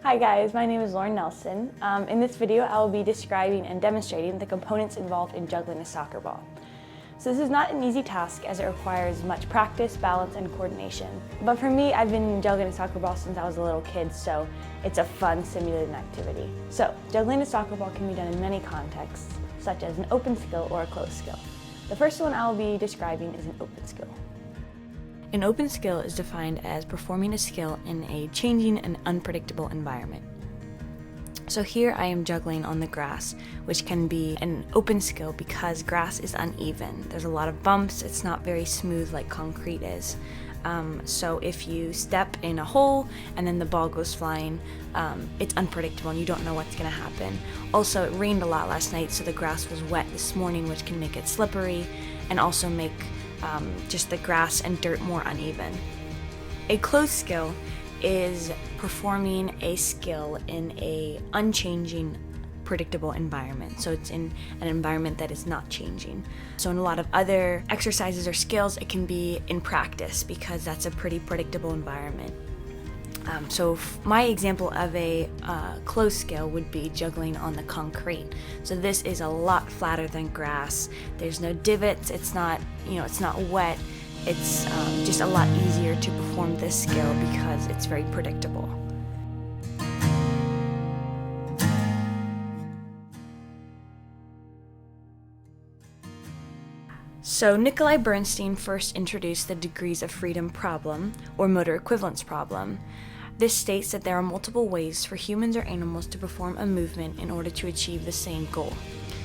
Hi guys, my name is Lauren Nelson. In this video, I will be describing and demonstrating the components involved in juggling a soccer ball. So this is not an easy task as it requires much practice, balance, and coordination. But for me, I've been juggling a soccer ball since I was a little kid, so it's a fun, simulated activity. So juggling a soccer ball can be done in many contexts, such as an open skill or a closed skill. The first one I will be describing is an open skill. An open skill is defined as performing a skill in a changing and unpredictable environment. So here I am juggling on the grass, which can be an open skill because grass is uneven. There's a lot of bumps, it's not very smooth like concrete is. So if you step in a hole and then the ball goes flying, it's unpredictable and you don't know what's going to happen. Also, it rained a lot last night, so the grass was wet this morning, which can make it slippery and also make just the grass and dirt more uneven. A closed skill is performing a skill in a unchanging, predictable environment. So it's in an environment that is not changing. So in a lot of other exercises or skills, it can be in practice because that's a pretty predictable environment. So my example of a closed skill would be juggling on the concrete. So this is a lot flatter than grass. There's no divots. It's not, it's not wet. It's just a lot easier to perform this skill because it's very predictable. So Nikolai Bernstein first introduced the degrees of freedom problem, or motor equivalence problem. This states that there are multiple ways for humans or animals to perform a movement in order to achieve the same goal.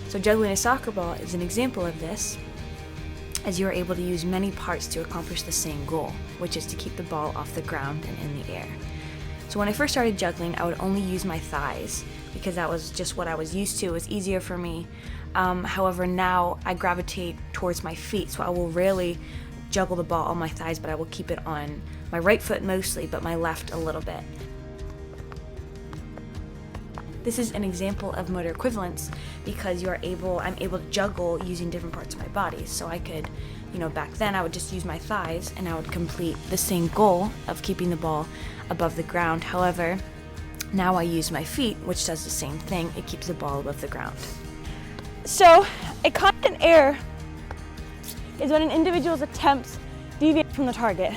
So juggling a soccer ball is an example of this, as you are able to use many parts to accomplish the same goal, which is to keep the ball off the ground and in the air. So when I first started juggling, I would only use my thighs because that was just what I was used to. It was easier for me. However, now I gravitate towards my feet, so I will rarely juggle the ball on my thighs, but I will keep it on my right foot mostly, but my left a little bit. This is an example of motor equivalence because I'm able to juggle using different parts of my body. So I could, back then I would just use my thighs and I would complete the same goal of keeping the ball above the ground. However, now I use my feet, which does the same thing. It keeps the ball above the ground. So a constant error is when an individual's attempts deviate from the target.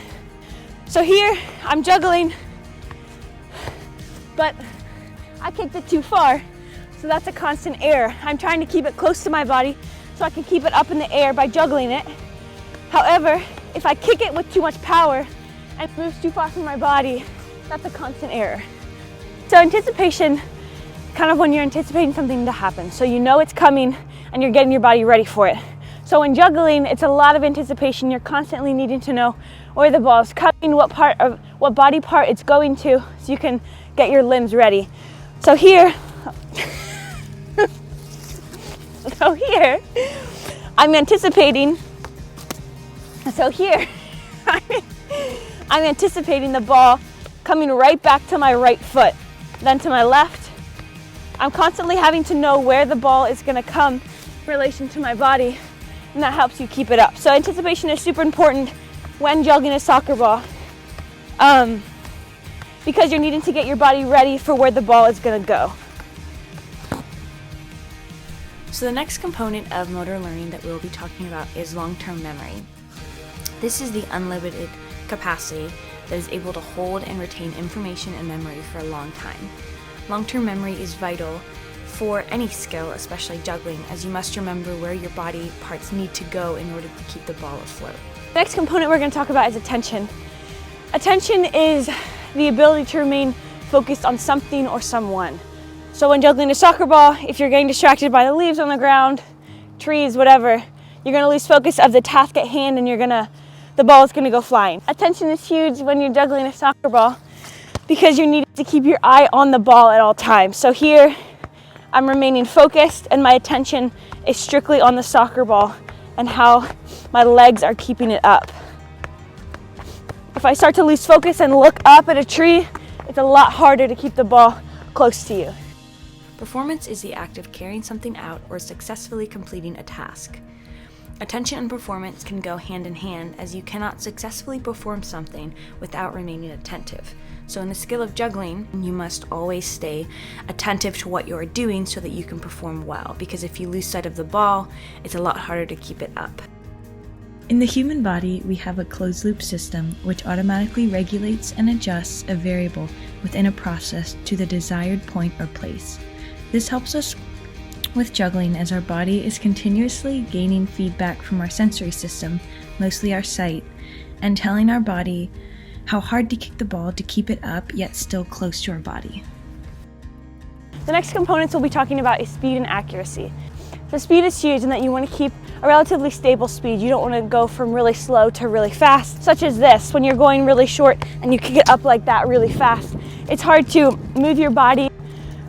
So here I'm juggling, but I kicked it too far, so that's a constant error. I'm trying to keep it close to my body so I can keep it up in the air by juggling it. However, if I kick it with too much power and it moves too far from my body, that's a constant error. So anticipation, kind of when you're anticipating something to happen. So you know it's coming and you're getting your body ready for it. So in juggling, it's a lot of anticipation. You're constantly needing to know where the ball is coming, what body part it's going to, so you can get your limbs ready. So here, I'm anticipating. So here, I'm anticipating the ball coming right back to my right foot, then to my left. I'm constantly having to know where the ball is going to come in relation to my body, and that helps you keep it up. So anticipation is super important when juggling a soccer ball because you're needing to get your body ready for where the ball is going to go. So the next component of motor learning that we'll be talking about is long-term memory. This is the unlimited capacity that is able to hold and retain information and memory for a long time. Long-term memory is vital for any skill, especially juggling, as you must remember where your body parts need to go in order to keep the ball afloat. The next component we're going to talk about is attention. Attention is the ability to remain focused on something or someone. So when juggling a soccer ball, if you're getting distracted by the leaves on the ground, trees, whatever, you're going to lose focus of the task at hand and the ball is going to go flying. Attention is huge when you're juggling a soccer ball because you need to keep your eye on the ball at all times. So here, I'm remaining focused and my attention is strictly on the soccer ball and how my legs are keeping it up. If I start to lose focus and look up at a tree, it's a lot harder to keep the ball close to you. Performance is the act of carrying something out or successfully completing a task. Attention and performance can go hand in hand, as you cannot successfully perform something without remaining attentive. So in the skill of juggling, you must always stay attentive to what you are doing so that you can perform well, because if you lose sight of the ball, it's a lot harder to keep it up. In the human body, we have a closed-loop system which automatically regulates and adjusts a variable within a process to the desired point or place. This helps us with juggling, as our body is continuously gaining feedback from our sensory system, mostly our sight, and telling our body how hard to kick the ball to keep it up yet still close to our body. The next components we'll be talking about is speed and accuracy. So speed is huge in that you want to keep a relatively stable speed. You don't want to go from really slow to really fast, such as this. When you're going really short and you kick it up like that really fast, it's hard to move your body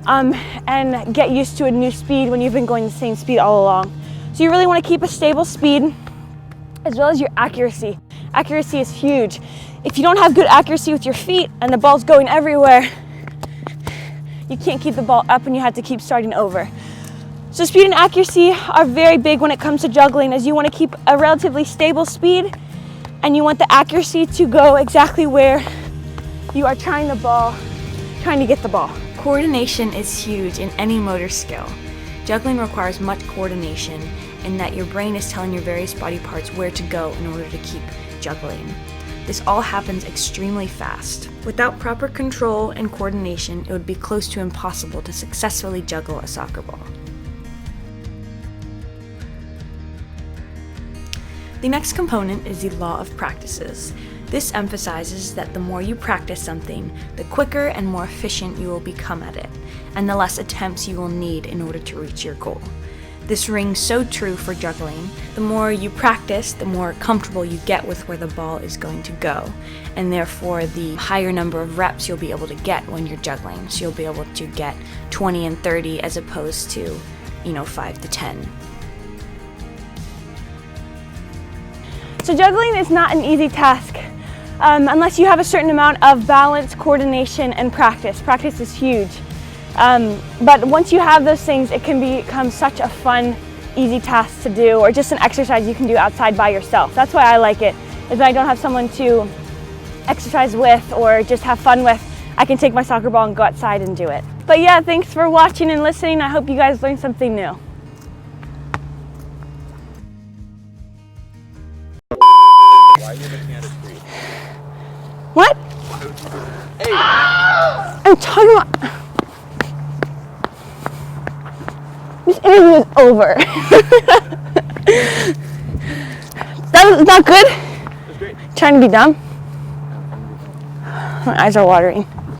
and get used to a new speed when you've been going the same speed all along. So you really want to keep a stable speed, as well as your accuracy. Accuracy is huge. If you don't have good accuracy with your feet and the ball's going everywhere, you can't keep the ball up and you have to keep starting over. So speed and accuracy are very big when it comes to juggling, as you want to keep a relatively stable speed and you want the accuracy to go exactly where you are trying to get the ball. Coordination is huge in any motor skill. Juggling requires much coordination in that your brain is telling your various body parts where to go in order to keep juggling. This all happens extremely fast. Without proper control and coordination, it would be close to impossible to successfully juggle a soccer ball. The next component is the law of practices. This emphasizes that the more you practice something, the quicker and more efficient you will become at it, and the less attempts you will need in order to reach your goal. This rings so true for juggling. The more you practice, the more comfortable you get with where the ball is going to go, and therefore the higher number of reps you'll be able to get when you're juggling. So you'll be able to get 20 and 30 as opposed to, 5 to 10. So juggling is not an easy task unless you have a certain amount of balance, coordination, and practice. Practice is huge. But once you have those things, it can become such a fun, easy task to do, or just an exercise you can do outside by yourself. That's why I like it, is that I don't have someone to exercise with or just have fun with. I can take my soccer ball and go outside and do it. But yeah, thanks for watching and listening. I hope you guys learned something new. Why are you looking at a tree? What? Hey! I'm talking about... This interview is over. That was not good? That's great. Trying to be dumb? My eyes are watering.